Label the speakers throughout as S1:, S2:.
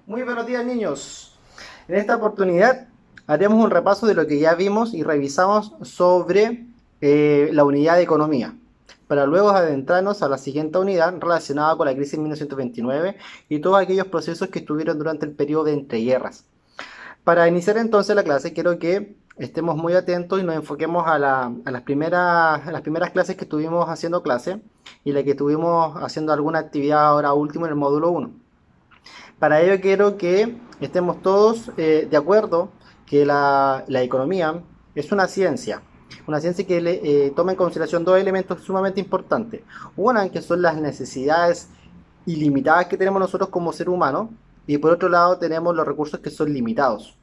S1: Muy buenos días, niños. En esta oportunidad haremos un repaso de lo que ya vimos y revisamos sobre la unidad de economía, para luego adentrarnos a la siguiente unidad relacionada con la crisis de 1929 y todos aquellos procesos que estuvieron durante el periodo de entreguerras. Para iniciar entonces la clase, quiero que estemos muy atentos y nos enfoquemos a las primeras clases que estuvimos haciendo clase y la que estuvimos haciendo alguna actividad ahora último en el módulo 1. Para ello quiero que estemos todos de acuerdo que la economía es una ciencia que toma en consideración dos elementos sumamente importantes. Una, que son las necesidades ilimitadas que tenemos nosotros como ser humano, y por otro lado tenemos los recursos que son limitados.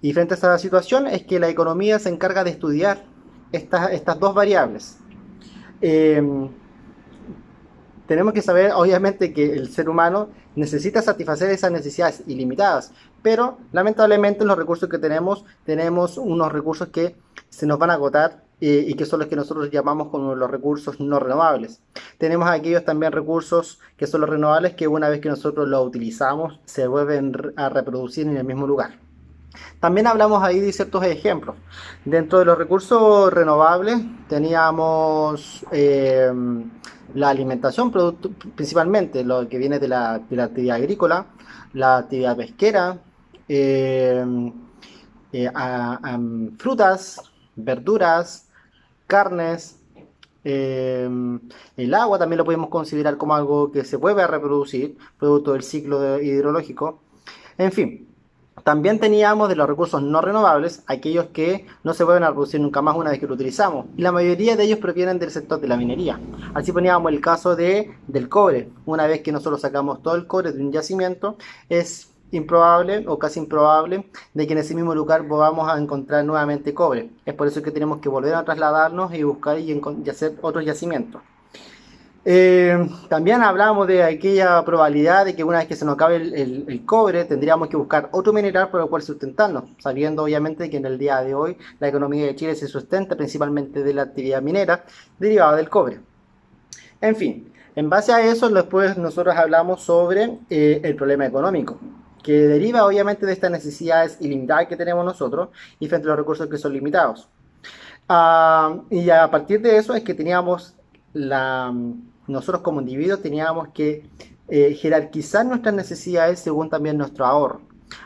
S1: Y frente a esta situación es que la economía se encarga de estudiar estas dos variables. Eh, Tenemos que saber, obviamente, que el ser humano necesita satisfacer esas necesidades ilimitadas, pero lamentablemente los recursos que tenemos unos recursos que se nos van a agotar y que son los que nosotros llamamos como los recursos no renovables. Tenemos aquellos también recursos que son los renovables que una vez que nosotros los utilizamos se vuelven a reproducir en el mismo lugar. También hablamos ahí de ciertos ejemplos. Dentro de los recursos renovables teníamos la alimentación, principalmente lo que viene de la actividad agrícola, la actividad pesquera, eh, frutas, verduras, carnes. eh, el agua también lo podemos considerar como algo que se vuelve a reproducir, producto del ciclo hidrológico. En fin, también teníamos de los recursos no renovables aquellos que no se vuelven a producir nunca más una vez que lo utilizamos. Y la mayoría de ellos provienen del sector de la minería. Así poníamos el caso del cobre. Una vez que nosotros sacamos todo el cobre de un yacimiento, es improbable o casi improbable de que en ese mismo lugar volvamos a encontrar nuevamente cobre. Es por eso que tenemos que volver a trasladarnos y buscar y hacer otros yacimientos. También hablamos de aquella probabilidad de que una vez que se nos acabe el cobre, tendríamos que buscar otro mineral por el cual sustentarnos, sabiendo obviamente que en el día de hoy la economía de Chile se sustenta principalmente de la actividad minera derivada del cobre. En fin, en base a eso, después nosotros hablamos sobre el problema económico, que deriva obviamente de estas necesidades ilimitadas que tenemos nosotros y frente a los recursos que son limitados. Y a partir de eso es que nosotros como individuos teníamos que jerarquizar nuestras necesidades según también nuestro ahorro.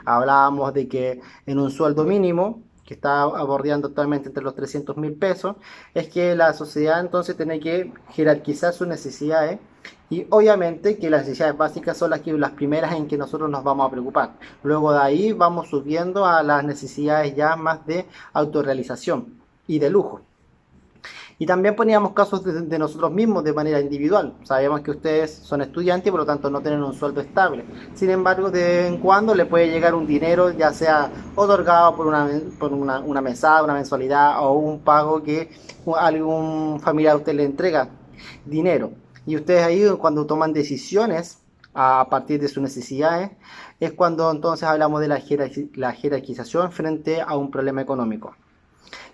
S1: Hablábamos de que en un sueldo mínimo, que está bordeando actualmente entre los 300.000 pesos, es que la sociedad entonces tiene que jerarquizar sus necesidades y obviamente que las necesidades básicas son las primeras en que nosotros nos vamos a preocupar. Luego de ahí vamos subiendo a las necesidades ya más de autorrealización y de lujo. Y también poníamos casos de nosotros mismos de manera individual. Sabemos que ustedes son estudiantes y por lo tanto no tienen un sueldo estable. Sin embargo, de vez en cuando le puede llegar un dinero, ya sea otorgado por una mesada, una mensualidad o un pago que algún familiar a usted le entrega dinero. Y ustedes ahí cuando toman decisiones a partir de sus necesidades, es cuando entonces hablamos de la jerarquización frente a un problema económico.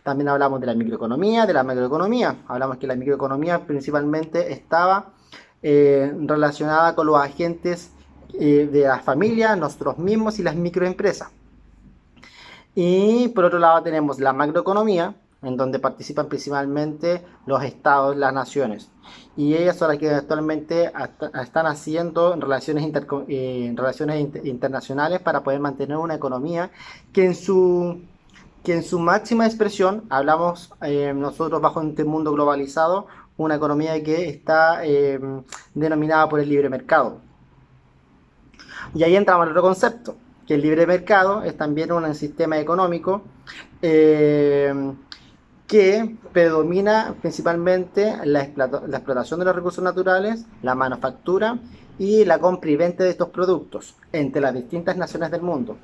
S1: También hablamos de la microeconomía, de la macroeconomía. Hablamos que la microeconomía principalmente estaba relacionada con los agentes de la familia, nosotros mismos y las microempresas. Y por otro lado tenemos la macroeconomía, en donde participan principalmente los estados, las naciones. Y ellas son las que actualmente están haciendo relaciones internacionales para poder mantener una economía que en su máxima expresión, hablamos nosotros bajo este mundo globalizado, una economía que está denominada por el libre mercado. Y ahí entramos en otro concepto, que el libre mercado es también un sistema económico que predomina principalmente la explotación de los recursos naturales, la manufactura y la compra y venta de estos productos entre las distintas naciones del mundo.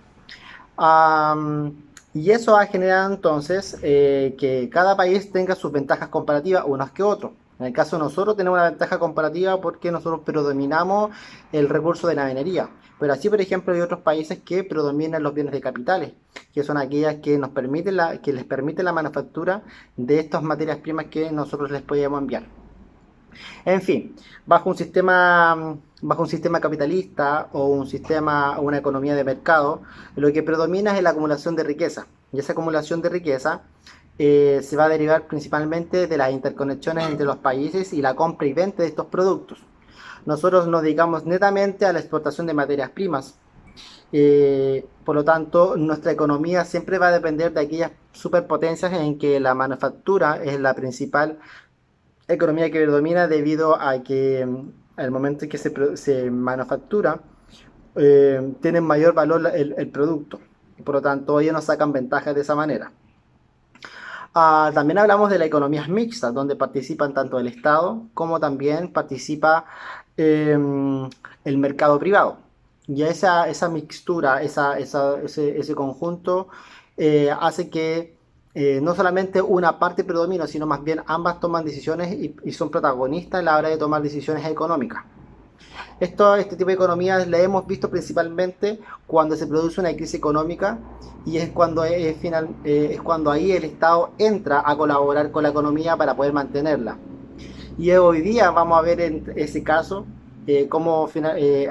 S1: Y eso ha generado entonces que cada país tenga sus ventajas comparativas unas que otros. En el caso de nosotros tenemos una ventaja comparativa porque nosotros predominamos el recurso de la minería. Pero así, por ejemplo, hay otros países que predominan los bienes de capitales, que son aquellas que que les permite la manufactura de estas materias primas que nosotros les podemos enviar. En fin, bajo un sistema bajo un sistema capitalista o un sistema, una economía de mercado, lo que predomina es la acumulación de riqueza. Y esa acumulación de riqueza se va a derivar principalmente de las interconexiones entre los países y la compra y venta de estos productos. Nosotros nos dedicamos netamente a la exportación de materias primas. Por lo tanto, nuestra economía siempre va a depender de aquellas superpotencias en que la manufactura es la principal economía que predomina debido a que al momento en que se manufactura, tiene mayor valor el producto. Por lo tanto, ellos nos sacan ventajas de esa manera. También hablamos de las economías mixtas, donde participan tanto el Estado como también participa el mercado privado. Y esa mixtura, ese conjunto hace que no solamente una parte predomine, sino más bien ambas toman decisiones y son protagonistas a la hora de tomar decisiones económicas. Este tipo de economías la hemos visto principalmente cuando se produce una crisis económica y es cuando ahí el Estado entra a colaborar con la economía para poder mantenerla. Y hoy día vamos a ver en ese caso cómo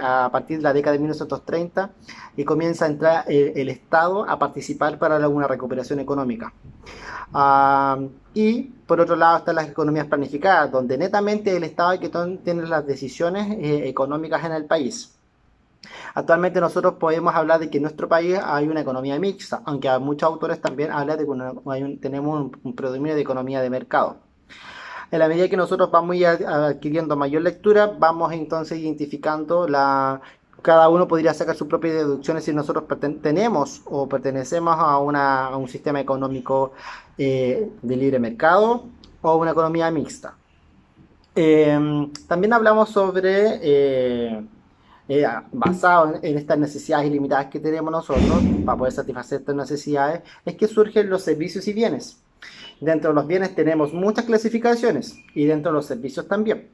S1: a partir de la década de 1930 comienza a entrar el Estado a participar para una recuperación económica. Y por otro lado están las economías planificadas, donde netamente el Estado es que tiene las decisiones económicas en el país. Actualmente nosotros podemos hablar de que en nuestro país hay una economía mixta, aunque muchos autores también hablan de que tenemos un predominio de economía de mercado. En la medida que nosotros vamos adquiriendo mayor lectura, vamos entonces identificando cada uno podría sacar sus propias deducciones si nosotros tenemos o pertenecemos a un sistema económico de libre mercado o una economía mixta. También hablamos sobre, basado en estas necesidades ilimitadas que tenemos nosotros, para poder satisfacer estas necesidades, es que surgen los servicios y bienes. Dentro de los bienes tenemos muchas clasificaciones y dentro de los servicios también.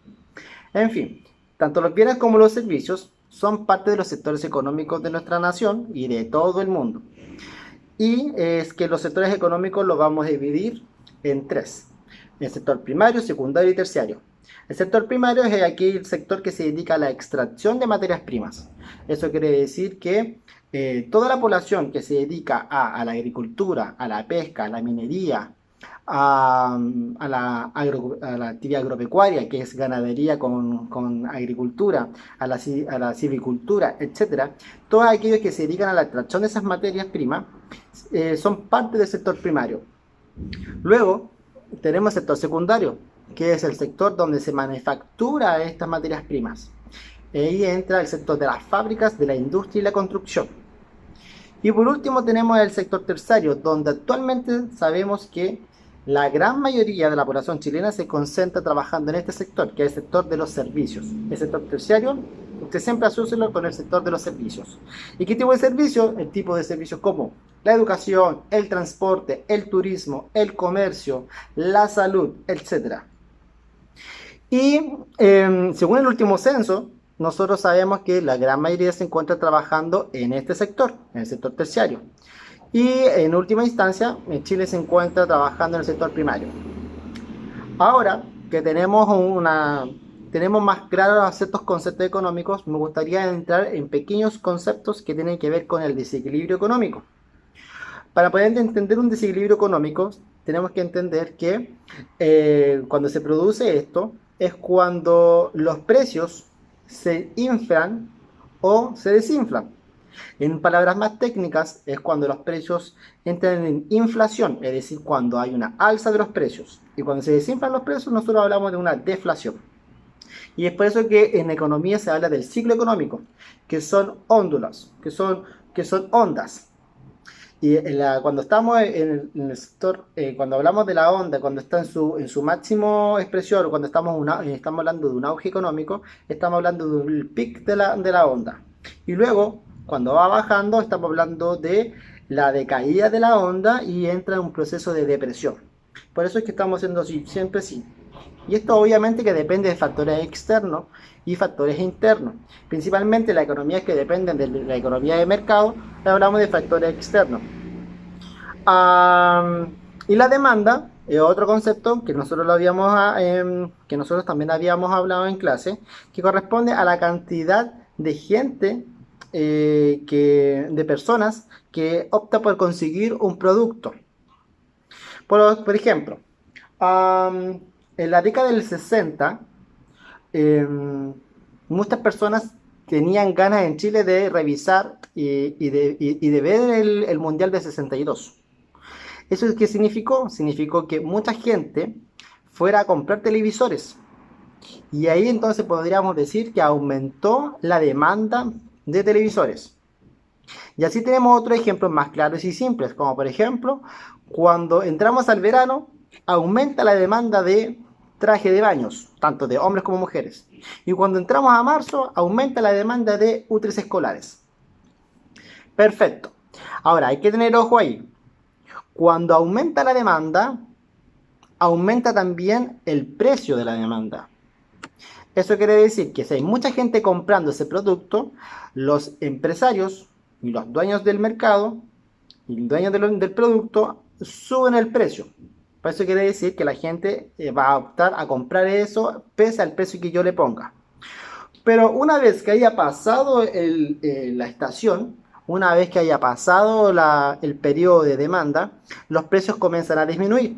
S1: En fin, tanto los bienes como los servicios son parte de los sectores económicos de nuestra nación y de todo el mundo. Y es que los sectores económicos los vamos a dividir en tres: el sector primario, secundario y terciario. El sector primario es aquel sector que se dedica a la extracción de materias primas. Eso quiere decir que toda la población que se dedica a la agricultura, a la pesca, a la minería, a la actividad agropecuaria, que es ganadería con agricultura, a la silvicultura, etcétera, todos aquellos que se dedican a la extracción de esas materias primas son parte del sector primario. Luego tenemos el sector secundario, que es el sector donde se manufactura estas materias primas. Ahí entra el sector de las fábricas, de la industria y la construcción. Y por último tenemos el sector terciario, donde actualmente sabemos que la gran mayoría de la población chilena se concentra trabajando en este sector, que es el sector de los servicios. El sector terciario, usted siempre asocia con el sector de los servicios. ¿Y qué tipo de servicios? El tipo de servicios como la educación, el transporte, el turismo, el comercio, la salud, etc. Y según el último censo, nosotros sabemos que la gran mayoría se encuentra trabajando en este sector, en el sector terciario. Y en última instancia, Chile se encuentra trabajando en el sector primario. Ahora que tenemos más claros ciertos conceptos económicos, me gustaría entrar en pequeños conceptos que tienen que ver con el desequilibrio económico. Para poder entender un desequilibrio económico, tenemos que entender que cuando se produce esto, es cuando los precios se inflan o se desinflan. En palabras más técnicas, es cuando los precios entran en inflación, es decir, cuando hay una alza de los precios. Y cuando se desinflan los precios, nosotros hablamos de una deflación. Y es por eso que en economía se habla del ciclo económico, que son óndulas, que son ondas. Y cuando estamos en el sector, cuando hablamos de la onda, cuando está en su máximo expresión, cuando estamos hablando de un auge económico, estamos hablando del pic de la onda. Y luego, cuando va bajando, estamos hablando de la decaída de la onda y entra en un proceso de depresión. Por eso es que estamos haciendo así, siempre así. Y esto obviamente que depende de factores externos y factores internos. Principalmente las economías que dependen de la economía de mercado, hablamos de factores externos. Y la demanda Otro concepto que nosotros, que nosotros también habíamos hablado en clase, que corresponde a la cantidad de gente, de personas que opta por conseguir un producto. Por ejemplo, en la década del 60, muchas personas tenían ganas en Chile de revisar y de ver el Mundial de 62. ¿Eso qué significó? Significó que mucha gente fuera a comprar televisores. Y ahí entonces podríamos decir que aumentó la demanda de televisores. Y así tenemos otros ejemplos más claros y simples, como por ejemplo, cuando entramos al verano, aumenta la demanda de traje de baños, tanto de hombres como mujeres. Y cuando entramos a marzo, aumenta la demanda de útiles escolares. Perfecto. Ahora, hay que tener ojo ahí. Cuando aumenta la demanda, aumenta también el precio de la demanda. Eso quiere decir que si hay mucha gente comprando ese producto, los empresarios y los dueños del mercado y dueños del producto suben el precio. Por eso quiere decir que la gente va a optar a comprar eso pese al precio que yo le ponga. Pero una vez que haya pasado la estación, una vez que haya pasado el periodo de demanda, los precios comienzan a disminuir.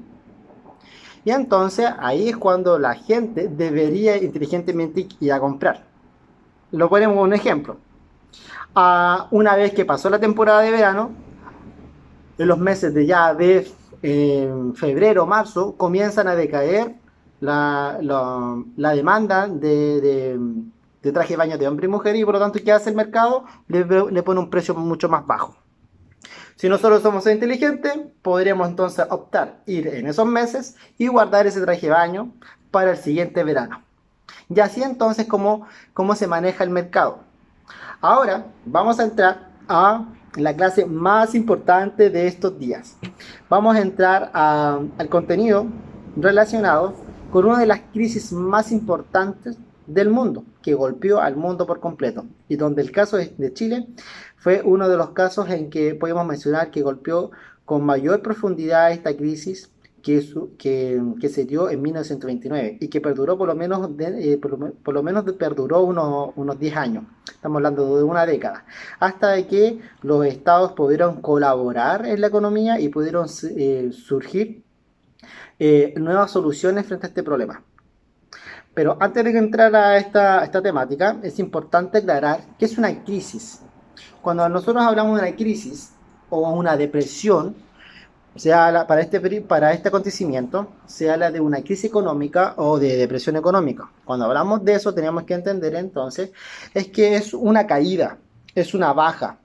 S1: Y entonces ahí es cuando la gente debería inteligentemente ir a comprar. Lo ponemos un ejemplo. Una vez que pasó la temporada de verano, en los meses de febrero, marzo, comienzan a decaer la demanda de traje de baño de hombre y mujer, y por lo tanto, ¿qué hace el mercado? Le pone un precio mucho más bajo. Si nosotros somos inteligentes, podríamos entonces optar ir en esos meses y guardar ese traje de baño para el siguiente verano. Y así entonces cómo se maneja el mercado. Ahora vamos a entrar a la clase más importante de estos días. Vamos a entrar al contenido relacionado con una de las crisis más importantes del mundo, que golpeó al mundo por completo, y donde el caso de Chile fue uno de los casos en que podemos mencionar que golpeó con mayor profundidad esta crisis que se dio en 1929 y que perduró por lo menos perduró unos 10 años. Estamos hablando de una década, hasta que los estados pudieron colaborar en la economía y pudieron surgir nuevas soluciones frente a este problema. Pero antes de entrar a esta temática, es importante aclarar qué es una crisis. Cuando nosotros hablamos de una crisis o una depresión, para este acontecimiento, se habla de una crisis económica o de depresión económica. Cuando hablamos de eso, tenemos que entender entonces, es que es una caída, es una baja.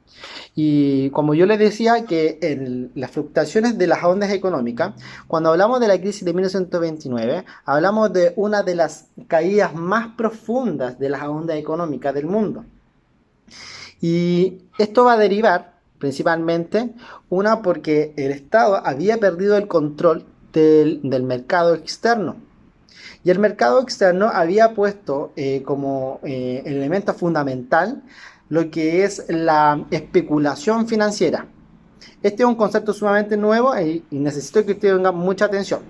S1: Y como yo les decía, que las fluctuaciones de las ondas económicas, cuando hablamos de la crisis de 1929, hablamos de una de las caídas más profundas de las ondas económicas del mundo. Y esto va a derivar principalmente, una, porque el Estado había perdido el control del mercado externo. Y el mercado externo había puesto como elemento fundamental lo que es la especulación financiera. Este es un concepto sumamente nuevo y necesito que usted tenga mucha atención.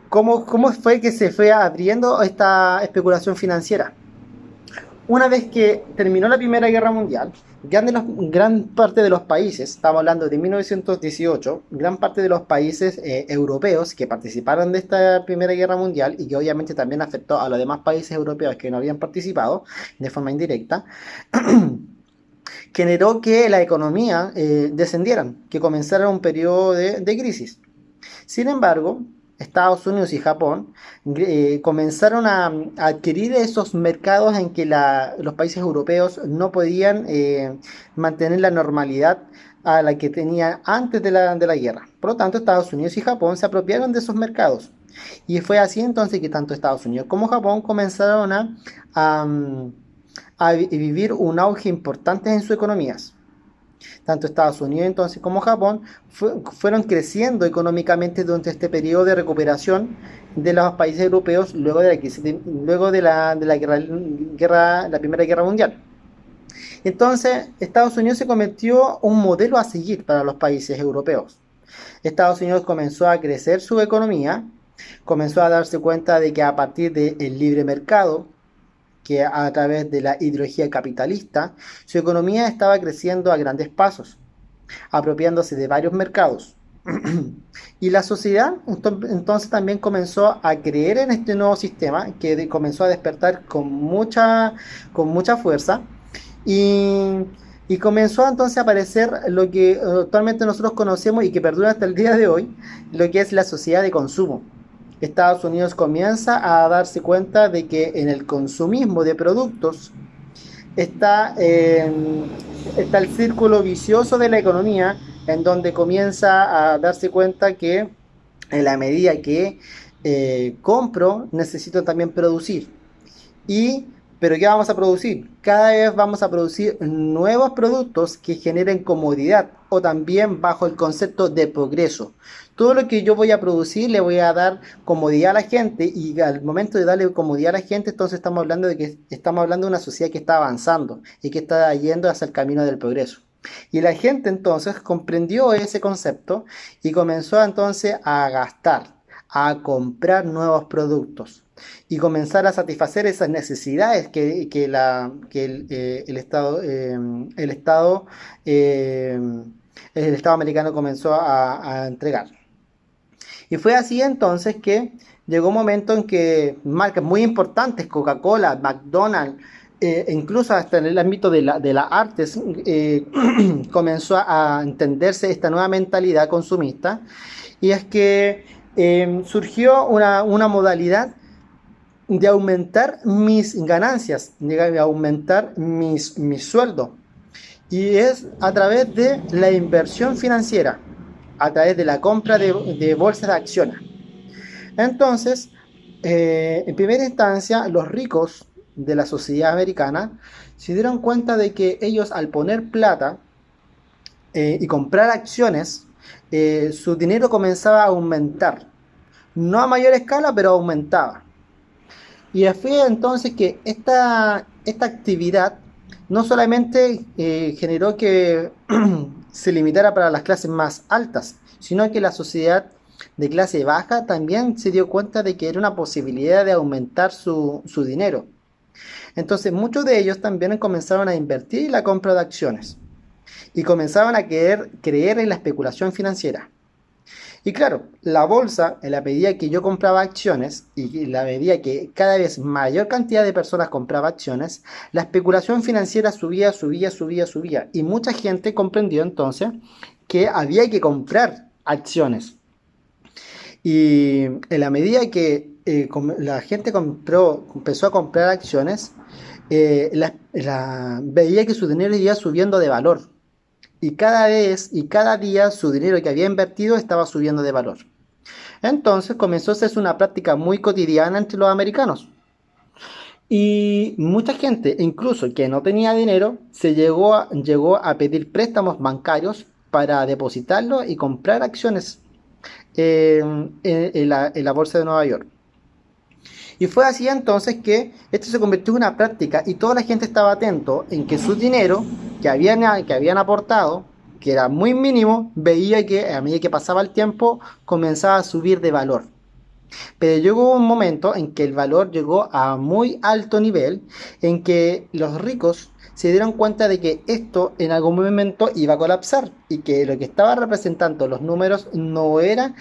S1: ¿Cómo fue que se fue abriendo esta especulación financiera? Una vez que terminó la Primera Guerra Mundial, gran parte de los países, estamos hablando de 1918, gran parte de los países europeos que participaron de esta Primera Guerra Mundial, y que obviamente también afectó a los demás países europeos que no habían participado de forma indirecta, generó que la economía descendieran, que comenzara un periodo de crisis. Sin embargo, Estados Unidos y Japón comenzaron a adquirir esos mercados en que los países europeos no podían mantener la normalidad a la que tenían antes de la guerra. Por lo tanto, Estados Unidos y Japón se apropiaron de esos mercados. Y fue así entonces que tanto Estados Unidos como Japón comenzaron a vivir un auge importante en sus economías. Tanto Estados Unidos entonces como Japón fueron creciendo económicamente durante este periodo de recuperación de los países europeos luego de la Primera Guerra Mundial. Entonces, Estados Unidos se convirtió en un modelo a seguir para los países europeos. Estados Unidos comenzó a crecer su economía, comenzó a darse cuenta de que a partir del libre mercado, que a través de la ideología capitalista, su economía estaba creciendo a grandes pasos, apropiándose de varios mercados. Y la sociedad entonces también comenzó a creer en este nuevo sistema que comenzó a despertar con mucha fuerza y, y comenzó entonces a aparecer lo que actualmente nosotros conocemos y que perdura hasta el día de hoy, lo que es la sociedad de consumo. Estados Unidos comienza a darse cuenta de que en el consumismo de productos está, está el círculo vicioso de la economía, en donde comienza a darse cuenta que en la medida que compro, necesito también producir. Y, ¿pero qué vamos a producir? Cada vez vamos a producir nuevos productos que generen comodidad o también bajo el concepto de progreso. Todo lo que yo voy a producir le voy a dar comodidad a la gente y al momento de darle comodidad a la gente, entonces estamos hablando de que estamos hablando de una sociedad que está avanzando y que está yendo hacia el camino del progreso. Y la gente entonces comprendió ese concepto y comenzó entonces a gastar, a comprar nuevos productos y comenzar a satisfacer esas necesidades el Estado, eh, el Estado americano comenzó a entregar. Y fue así entonces que llegó un momento en que marcas muy importantes, Coca-Cola, McDonald's, incluso hasta en el ámbito de las artes, comenzó a entenderse esta nueva mentalidad consumista. Y es que surgió una modalidad de aumentar mis ganancias, de aumentar mi sueldo. Y es a través de la inversión financiera, a través de la compra de bolsas de acciones. Entonces, en primera instancia, los ricos de la sociedad americana se dieron cuenta de que ellos al poner plata y comprar acciones, su dinero comenzaba a aumentar. No a mayor escala, pero aumentaba. Y fue entonces que esta actividad no solamente generó que se limitara para las clases más altas, sino que la sociedad de clase baja también se dio cuenta de que era una posibilidad de aumentar su dinero. Entonces muchos de ellos también comenzaron a invertir en la compra de acciones y comenzaban a creer en la especulación financiera. Y claro, la bolsa, en la medida que yo compraba acciones y en la medida que cada vez mayor cantidad de personas compraba acciones, la especulación financiera subía, subía, subía, subía. Y mucha gente comprendió entonces que había que comprar acciones. Y en la medida que la gente empezó a comprar acciones, veía que su dinero iba subiendo de valor. Y cada vez y cada día su dinero que había invertido estaba subiendo de valor. Entonces comenzó a hacerse una práctica muy cotidiana entre los americanos. Y mucha gente, incluso que no tenía dinero, llegó a pedir préstamos bancarios para depositarlo y comprar acciones en la bolsa de Nueva York. Y fue así entonces que esto se convirtió en una práctica y toda la gente estaba atento en que su dinero que habían aportado, que era muy mínimo, veía que a medida que pasaba el tiempo comenzaba a subir de valor. Pero llegó un momento en que el valor llegó a muy alto nivel, en que los ricos se dieron cuenta de que esto en algún momento iba a colapsar y que lo que estaba representando los números no era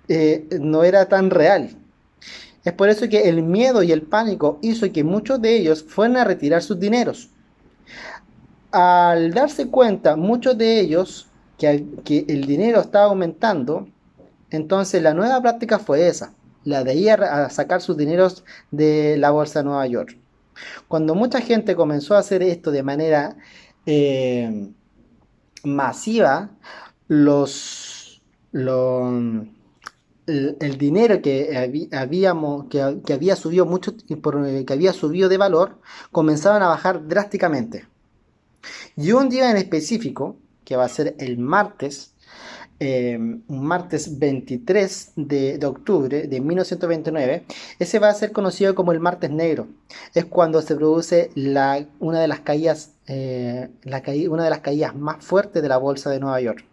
S1: tan real. Es por eso que el miedo y el pánico hizo que muchos de ellos fueran a retirar sus dineros. Al darse cuenta, muchos de ellos, que el dinero estaba aumentando, entonces la nueva práctica fue esa, la de ir a sacar sus dineros de la bolsa de Nueva York. Cuando mucha gente comenzó a hacer esto de manera eh, masiva, el dinero que había subido que había subido de valor, comenzaban a bajar drásticamente. Y un día en específico, que va a ser el martes, un martes 23 de octubre de 1929, ese va a ser conocido como el martes negro. Es cuando se produce una de las caídas, una de las caídas más fuertes de la bolsa de Nueva York.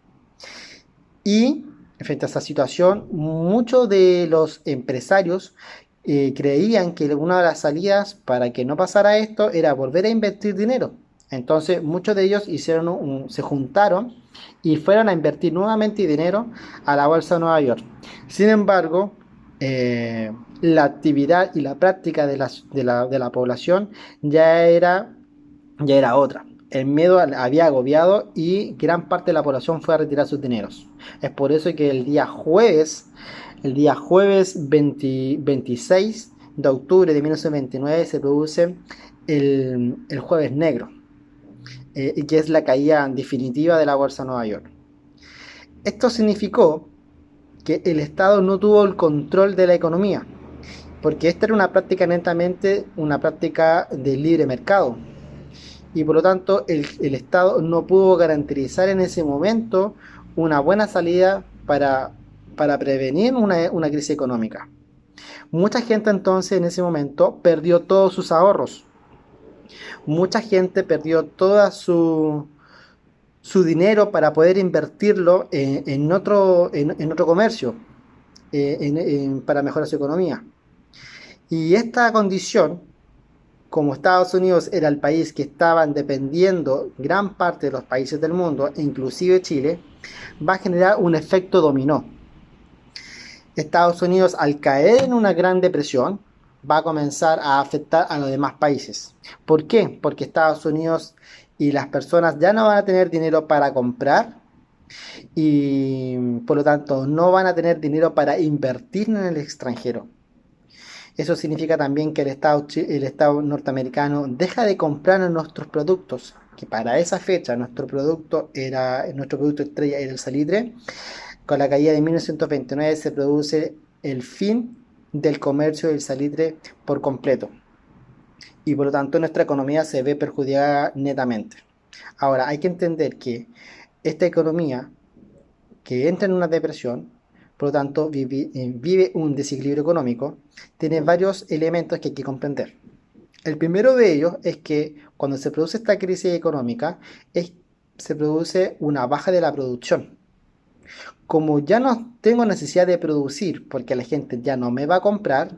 S1: Y frente a esa situación, muchos de los empresarios creían que una de las salidas para que no pasara esto era volver a invertir dinero. Entonces muchos de ellos se juntaron y fueron a invertir nuevamente dinero a la bolsa de Nueva York. Sin embargo, la actividad y la práctica de la población ya era otra. El miedo había agobiado y gran parte de la población fue a retirar sus dineros. Es por eso que el día jueves 26 de octubre de 1929 se produce el jueves negro, y que es la caída definitiva de la bolsa de Nueva York. Esto significó que el Estado no tuvo el control de la economía, porque esta era una práctica netamente una práctica de libre mercado, y por lo tanto el Estado no pudo garantizar en ese momento una buena salida para prevenir una crisis económica. Mucha gente entonces en ese momento perdió todos sus ahorros, mucha gente perdió toda su dinero para poder invertirlo en otro comercio, para mejorar su economía. Y esta condición, como Estados Unidos era el país que estaban dependiendo gran parte de los países del mundo, inclusive Chile, va a generar un efecto dominó. Estados Unidos, al caer en una gran depresión, va a comenzar a afectar a los demás países. ¿Por qué? Porque Estados Unidos y las personas ya no van a tener dinero para comprar y por lo tanto no van a tener dinero para invertir en el extranjero. Eso significa también que el Estado norteamericano deja de comprar nuestros productos, que para esa fecha nuestro producto estrella era el salitre. Con la caída de 1929 se produce el fin del comercio del salitre por completo, y por lo tanto nuestra economía se ve perjudicada netamente. Ahora, hay que entender que esta economía que entra en una depresión, por lo tanto vive un desequilibrio económico, tiene varios elementos que hay que comprender. El primero de ellos es que cuando se produce esta crisis económica, se produce una baja de la producción. Como ya no tengo necesidad de producir porque la gente ya no me va a comprar,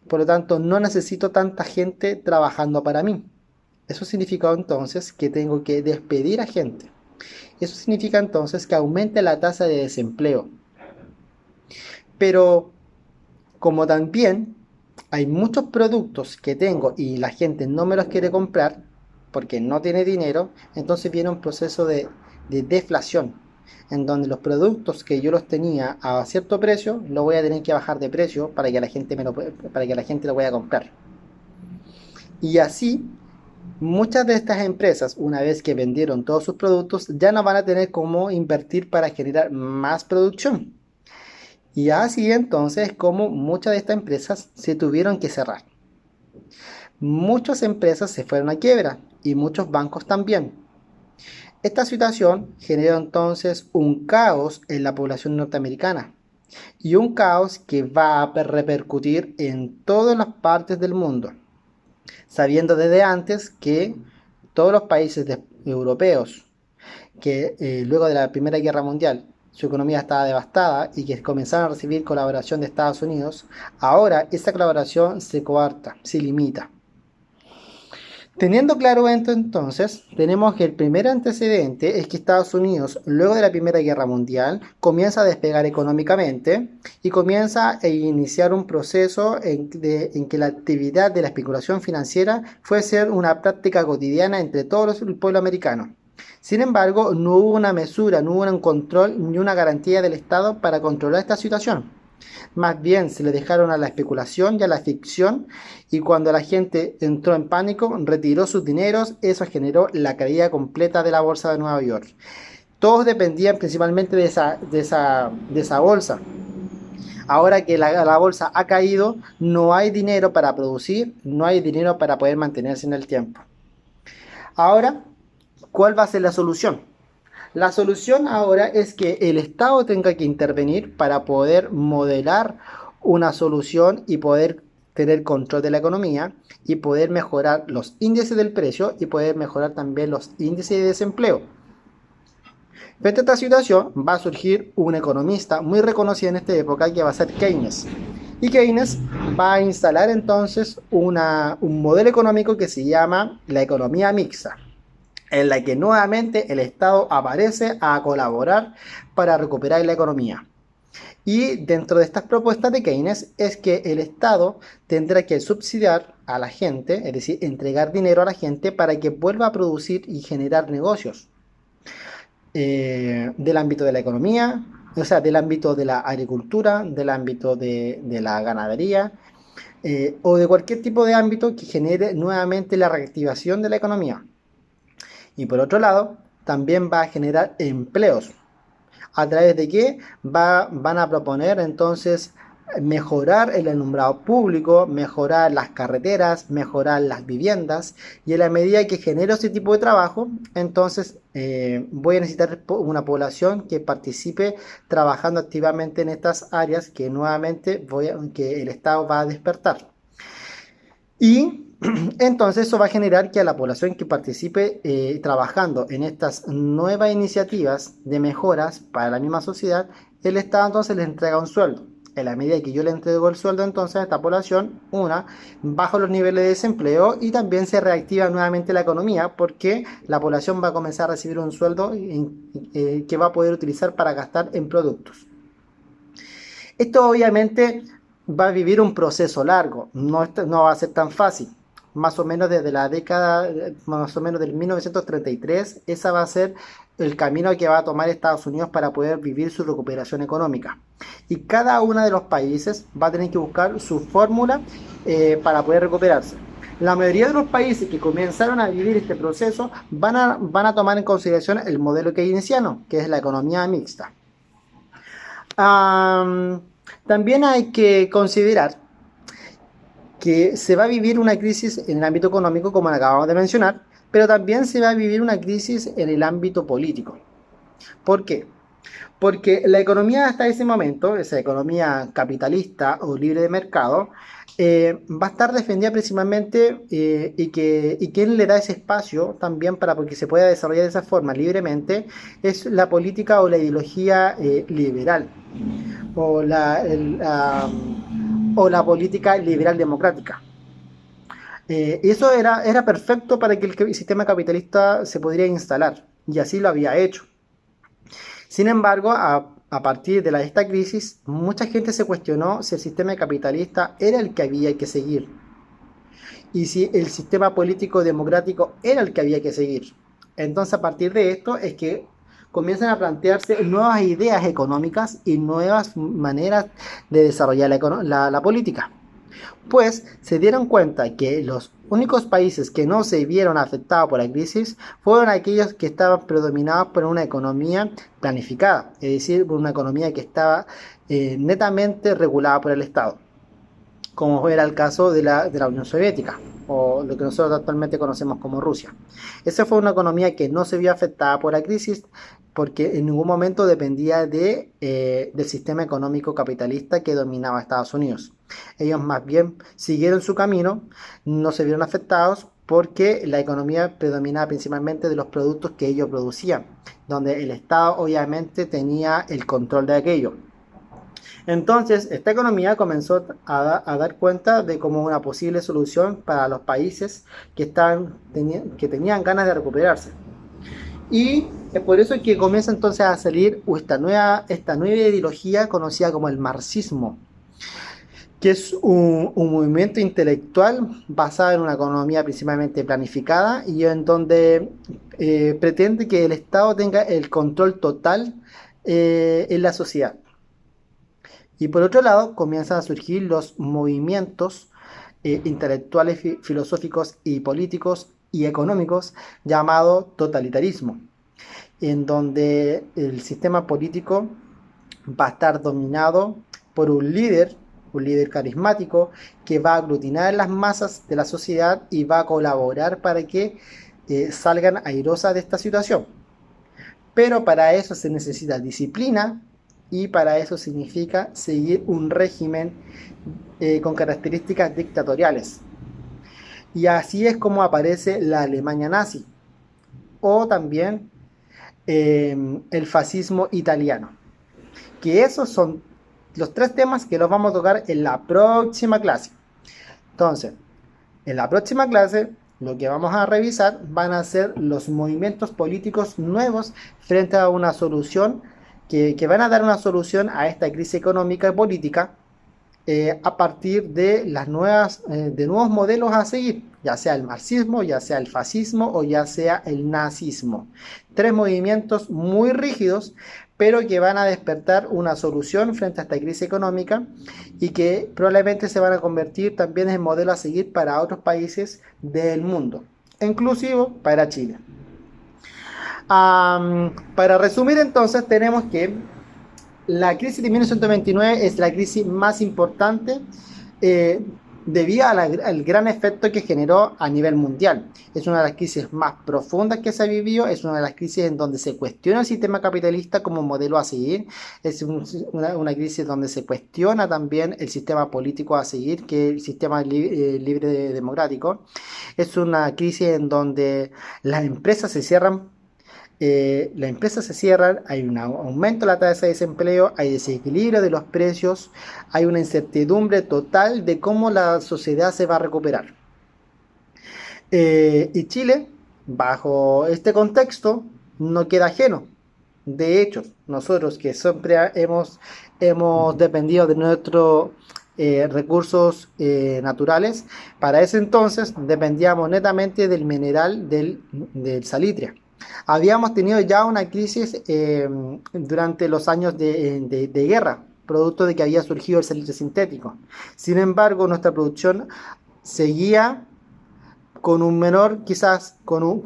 S1: por lo tanto no necesito tanta gente trabajando para mí. Eso significa entonces que tengo que despedir a gente. Eso significa entonces que aumente la tasa de desempleo. Pero como también hay muchos productos que tengo y la gente no me los quiere comprar porque no tiene dinero, entonces viene un proceso de deflación, en donde los productos que yo los tenía a cierto precio, lo voy a tener que bajar de precio para que la gente lo pueda comprar. Y así, muchas de estas empresas, una vez que vendieron todos sus productos, ya no van a tener cómo invertir para generar más producción. Y así entonces como muchas de estas empresas se tuvieron que cerrar. Muchas empresas se fueron a quiebra y muchos bancos también. Esta situación generó entonces un caos en la población norteamericana, y un caos que va a repercutir en todas las partes del mundo, sabiendo desde antes que todos los países europeos que luego de la Primera Guerra Mundial su economía estaba devastada y que comenzaron a recibir colaboración de Estados Unidos, ahora esa colaboración se coarta, se limita. Teniendo claro esto, entonces, tenemos que el primer antecedente es que Estados Unidos, luego de la Primera Guerra Mundial, comienza a despegar económicamente y comienza a iniciar un proceso en que la actividad de la especulación financiera fue a ser una práctica cotidiana entre todos el pueblo americano. Sin embargo, no hubo una mesura, no hubo un control ni una garantía del Estado para controlar esta situación. Más bien se le dejaron a la especulación y a la ficción, y cuando la gente entró en pánico, retiró sus dineros. Eso generó la caída completa de la bolsa de Nueva York. Todos dependían principalmente de esa bolsa. Ahora que la bolsa ha caído, no hay dinero para producir, no hay dinero para poder mantenerse en el tiempo. Ahora, ¿cuál va a ser la solución? La solución ahora es que el Estado tenga que intervenir para poder modelar una solución y poder tener control de la economía y poder mejorar los índices del precio y poder mejorar también los índices de desempleo. Frente a esta situación va a surgir un economista muy reconocido en esta época que va a ser Keynes. Y Keynes va a instalar entonces un modelo económico que se llama la economía mixta, en la que nuevamente el Estado aparece a colaborar para recuperar la economía. Y dentro de estas propuestas de Keynes es que el Estado tendrá que subsidiar a la gente, es decir, entregar dinero a la gente para que vuelva a producir y generar negocios del ámbito de la economía, o sea, del ámbito de la agricultura, del ámbito de la ganadería, o de cualquier tipo de ámbito que genere nuevamente la reactivación de la economía. Y por otro lado, también va a generar empleos. ¿A través de qué? Van a proponer entonces mejorar el alumbrado público, mejorar las carreteras, mejorar las viviendas, y en la medida que genero ese tipo de trabajo, entonces voy a necesitar una población que participe trabajando activamente en estas áreas que nuevamente que el Estado va a despertar. Y entonces eso va a generar que a la población que participe trabajando en estas nuevas iniciativas de mejoras para la misma sociedad, el Estado entonces les entrega un sueldo. En la medida que yo le entrego el sueldo entonces a esta población, bajo los niveles de desempleo y también se reactiva nuevamente la economía porque la población va a comenzar a recibir un sueldo que va a poder utilizar para gastar en productos. Esto obviamente va a vivir un proceso largo, no va a ser tan fácil. Más o menos desde la década, más o menos del 1933, esa va a ser el camino que va a tomar Estados Unidos para poder vivir su recuperación económica. Y cada uno de los países va a tener que buscar su fórmula para poder recuperarse. La mayoría de los países que comenzaron a vivir este proceso van a tomar en consideración el modelo keynesiano, que es la economía mixta. También hay que considerar que se va a vivir una crisis en el ámbito económico, como acabamos de mencionar, pero también se va a vivir una crisis en el ámbito político. ¿Por qué? Porque la economía hasta ese momento, esa economía capitalista o libre de mercado, va a estar defendida principalmente y quien le da ese espacio también para que se pueda desarrollar de esa forma libremente es la política o la ideología liberal o o la política liberal democrática. Eso era perfecto para que el sistema capitalista se pudiera instalar y así lo había hecho. Sin embargo, a partir de esta crisis, mucha gente se cuestionó si el sistema capitalista era el que había que seguir y si el sistema político democrático era el que había que seguir. Entonces, a partir de esto es que comienzan a plantearse nuevas ideas económicas y nuevas maneras de desarrollar la política. Pues se dieron cuenta que los únicos países que no se vieron afectados por la crisis fueron aquellos que estaban predominados por una economía planificada, es decir, por una economía que estaba netamente regulada por el Estado, como era el caso de la Unión Soviética, o lo que nosotros actualmente conocemos como Rusia. Esa fue una economía que no se vio afectada por la crisis porque en ningún momento dependía del sistema económico capitalista que dominaba Estados Unidos. Ellos más bien siguieron su camino, no se vieron afectados porque la economía predominaba principalmente de los productos que ellos producían, donde el Estado obviamente tenía el control de aquello. Entonces, esta economía comenzó a dar cuenta de como una posible solución para los países que tenían ganas de recuperarse. Y es por eso que comienza entonces a salir esta nueva ideología conocida como el marxismo, que es un movimiento intelectual basado en una economía principalmente planificada y en donde pretende que el Estado tenga el control total en la sociedad. Y por otro lado, comienzan a surgir los movimientos intelectuales, filosóficos y políticos y económicos llamado totalitarismo, en donde el sistema político va a estar dominado por un líder carismático que va a aglutinar las masas de la sociedad y va a colaborar para que salgan airosas de esta situación. Pero para eso se necesita disciplina y para eso significa seguir un régimen con características dictatoriales. Y así es como aparece la Alemania nazi, o también el fascismo italiano. Que esos son los tres temas que los vamos a tocar en la próxima clase. Entonces, en la próxima clase lo que vamos a revisar van a ser los movimientos políticos nuevos frente a una solución que van a dar una solución a esta crisis económica y política a partir de de nuevos modelos a seguir, ya sea el marxismo, ya sea el fascismo o ya sea el nazismo. Tres movimientos muy rígidos, pero que van a despertar una solución frente a esta crisis económica y que probablemente se van a convertir también en modelo a seguir para otros países del mundo, inclusive para Chile. Para resumir entonces, tenemos que la crisis de 1929 es la crisis más importante eh, debido al gran efecto que generó a nivel mundial. Es una de las crisis más profundas que se ha vivido, es una de las crisis en donde se cuestiona el sistema capitalista como modelo a seguir, es una crisis donde se cuestiona también el sistema político a seguir, que es el sistema libre democrático. Es una crisis en donde las empresas se cierran, las empresas se cierran, hay un aumento de la tasa de desempleo, hay desequilibrio de los precios, hay una incertidumbre total de cómo la sociedad se va a recuperar. Y Chile, bajo este contexto, no queda ajeno. De hecho, nosotros que siempre hemos dependido de nuestros recursos naturales, para ese entonces dependíamos netamente del mineral del salitre. Habíamos tenido ya una crisis durante los años de guerra, producto de que había surgido el salitre sintético. Sin embargo, nuestra producción seguía con un menor, quizás con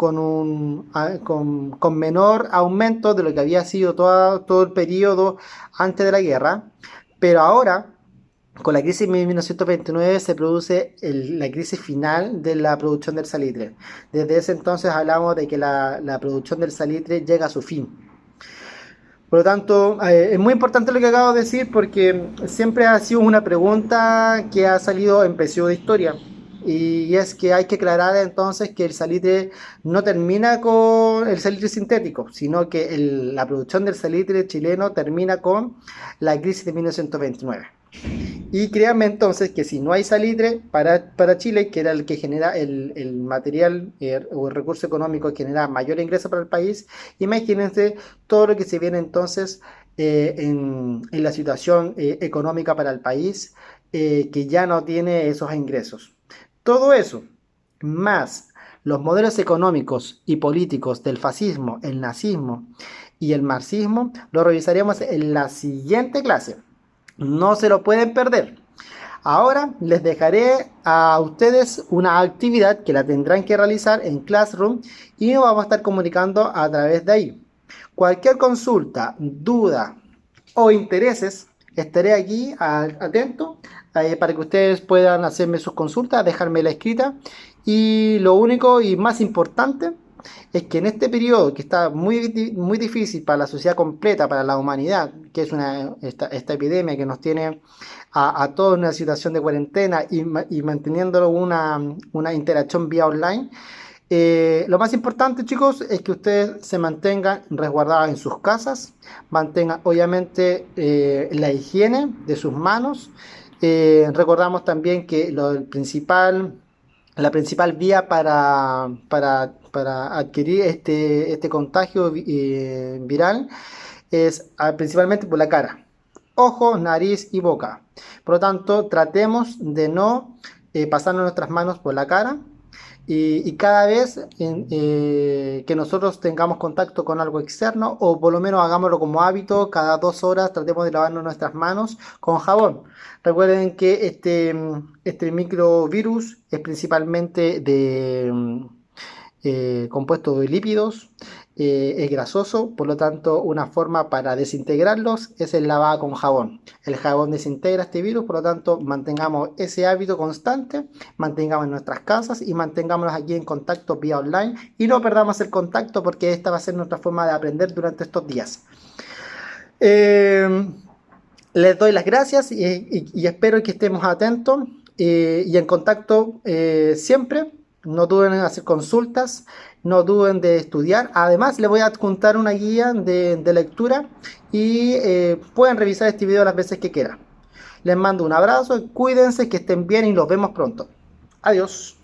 S1: menor aumento de lo que había sido todo el periodo antes de la guerra, pero ahora con la crisis de 1929 se produce la crisis final de la producción del salitre. Desde ese entonces hablamos de que la producción del salitre llega a su fin. Por lo tanto, es muy importante lo que acabo de decir porque siempre ha sido una pregunta que ha salido en periodo de historia. Y es que hay que aclarar entonces que el salitre no termina con el salitre sintético, sino que la producción del salitre chileno termina con la crisis de 1929. Y créanme entonces que si no hay salitre para Chile, que era el que genera el material o el recurso económico que genera mayor ingreso para el país, imagínense todo lo que se viene entonces en la situación económica para el país que ya no tiene esos ingresos. Todo eso, más los modelos económicos y políticos del fascismo, el nazismo y el marxismo, lo revisaremos en la siguiente clase. No se lo pueden perder. Ahora les dejaré a ustedes una actividad que la tendrán que realizar en Classroom y nos vamos a estar comunicando a través de ahí. Cualquier consulta, duda o intereses, estaré aquí atento para que ustedes puedan hacerme sus consultas, dejarme la escrita. Y lo único y más importante es que en este periodo que está muy difícil para la sociedad completa, para la humanidad, que es esta epidemia que nos tiene a todos en una situación de cuarentena y manteniendo una interacción vía online, lo más importante, chicos, es que ustedes se mantengan resguardados en sus casas, mantengan obviamente la higiene de sus manos. Recordamos también que la principal vía para adquirir este contagio viral es principalmente por la cara, ojos, nariz y boca. Por lo tanto, tratemos de no pasarnos nuestras manos por la cara y cada vez que nosotros tengamos contacto con algo externo, o por lo menos hagámoslo como hábito, cada 2 horas tratemos de lavarnos nuestras manos con jabón. Recuerden que este microvirus es principalmente compuesto de lípidos, es grasoso, por lo tanto una forma para desintegrarlos es el lavado con jabón. El jabón desintegra este virus, por lo tanto mantengamos ese hábito constante, mantengamos en nuestras casas y mantengámonos aquí en contacto vía online y no perdamos el contacto porque esta va a ser nuestra forma de aprender durante estos días. Les doy las gracias y espero que estemos atentos y en contacto siempre. No duden en hacer consultas, no duden de estudiar. Además, les voy a adjuntar una guía de lectura y pueden revisar este video las veces que quieran. Les mando un abrazo, cuídense, que estén bien y nos vemos pronto. Adiós.